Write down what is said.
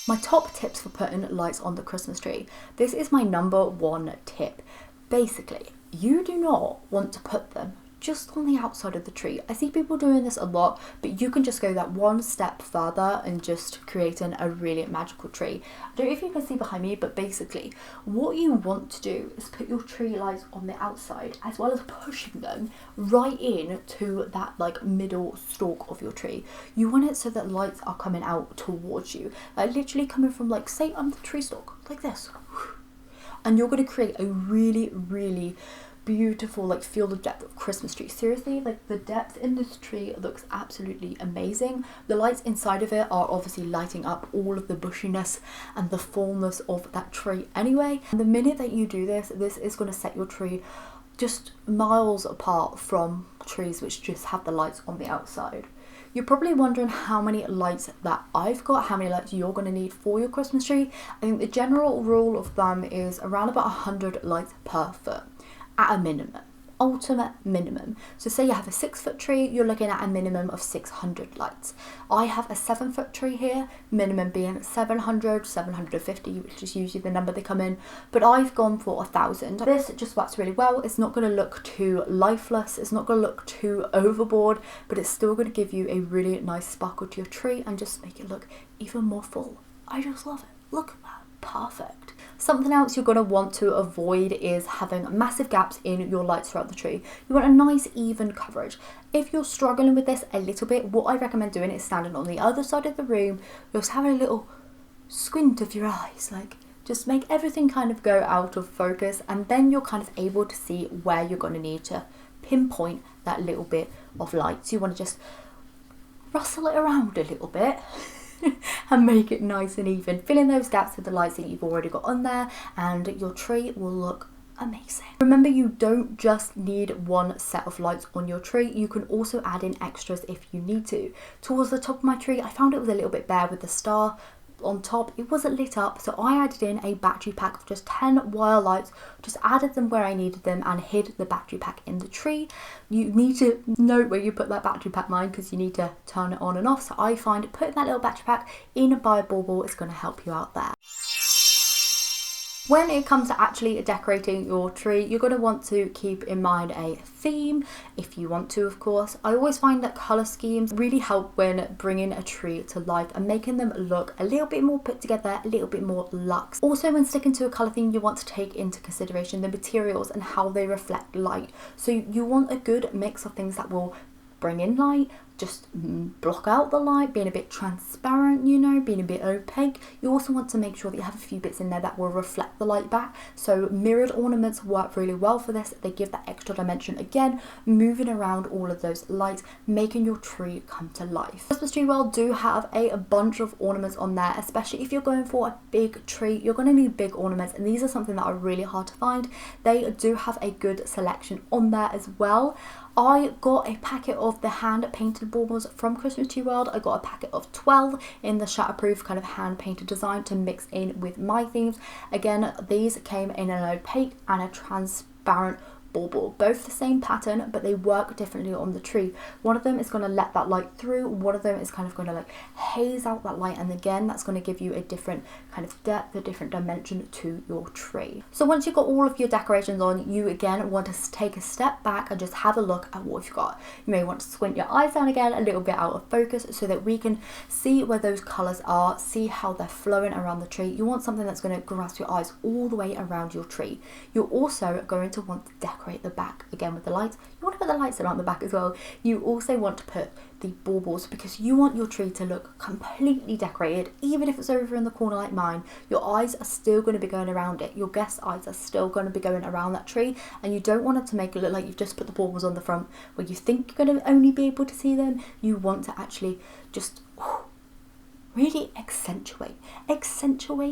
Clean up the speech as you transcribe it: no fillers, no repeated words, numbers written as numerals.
My top tips for putting lights on the Christmas tree. This is my number one tip. Basically, you do not want to put them just on the outside of the tree. I see people doing this a lot, but you can just go that one step further and just creating a really magical tree. I don't know if you can see behind me, but basically what you want to do is put your tree lights on the outside, as well as pushing them right in to that like middle stalk of your tree. You want it so that lights are coming out towards you, like literally coming from, like, say I'm the tree stalk, like this, and you're going to create a really beautiful, like, feel the depth of Christmas tree. Seriously, like, the depth in this tree looks absolutely amazing. The lights inside of it are obviously lighting up all of the bushiness and the fullness of that tree anyway. And the minute that you do this, this is going to set your tree just miles apart from trees which just have the lights on the outside. You're probably wondering how many lights that I've got, how many lights you're going to need for your Christmas tree. I think the general rule of thumb is around about 100 lights per foot. At a minimum, ultimate minimum. So say you have a 6-foot tree, you're looking at a minimum of 600 lights. I have a 7-foot tree here, minimum being 700, 750, which is usually the number they come in, but I've gone for 1,000. This just works really well. It's not going to look too lifeless, it's not going to look too overboard, but it's still going to give you a really nice sparkle to your tree and just make it look even more full. I just love it. Look at that. Perfect. Something else you're going to want to avoid is having massive gaps in your lights throughout the tree. You want a nice even coverage. If you're struggling with this a little bit, what I recommend doing is standing on the other side of the room, just having a little squint of your eyes, like just make everything kind of go out of focus, and then you're kind of able to see where you're going to need to pinpoint that little bit of light. So you want to just rustle it around a little bit and make it nice and even. Fill in those gaps with the lights that you've already got on there, and your tree will look amazing. Remember, you don't just need one set of lights on your tree, you can also add in extras if you need to. Towards the top of my tree, I found it was a little bit bare with the star on top. It wasn't lit up, so I added in a battery pack of just 10 wire lights, just added them where I needed them and hid the battery pack in the tree. You need to note where you put that battery pack, mind, because you need to turn it on and off. So I find putting that little battery pack in by a bauble is going to help you out there. When it comes to actually decorating your tree, you're going to want to keep in mind a theme, if you want to, of course. I always find that colour schemes really help when bringing a tree to life and making them look a little bit more put together, a little bit more luxe. Also, when sticking to a colour theme, you want to take into consideration the materials and how they reflect light. So you want a good mix of things that will bring in light, just block out the light, being a bit transparent, you know, being a bit opaque. You also want to make sure that you have a few bits in there that will reflect the light back. So mirrored ornaments work really well for this. They give that extra dimension, again, moving around all of those lights, making your tree come to life. Christmas Tree World do have a bunch of ornaments on there, especially if you're going for a big tree. You're going to need big ornaments, and these are something that are really hard to find. They do have a good selection on there as well. I got a packet of the hand painted baubles from Christmas Tree World. I got a packet of 12 in the shatterproof kind of hand painted design to mix in with my themes. Again, these came in an opaque and a transparent bauble, both the same pattern, but they work differently on the tree. One of them is going to let that light through, one of them is kind of going to like haze out that light, and again that's going to give you a different kind of depth, a different dimension to your tree. So once you've got all of your decorations on, you again want to take a step back and just have a look at what you've got. You may want to squint your eyes down again a little bit out of focus so that we can see where those colours are, see how they're flowing around the tree. You want something that's going to grasp your eyes all the way around your tree. You're also going to want to decorate the back again with the lights. You want to put the lights around the back as well. You also want to put the baubles because you want your tree to look completely decorated. Even if it's over in the corner like mine, your eyes are still going to be going around it. Your guests' eyes are still going to be going around that tree, and you don't want it to make it look like you've just put the baubles on the front where you think you're going to only be able to see them. You want to actually just really accentuate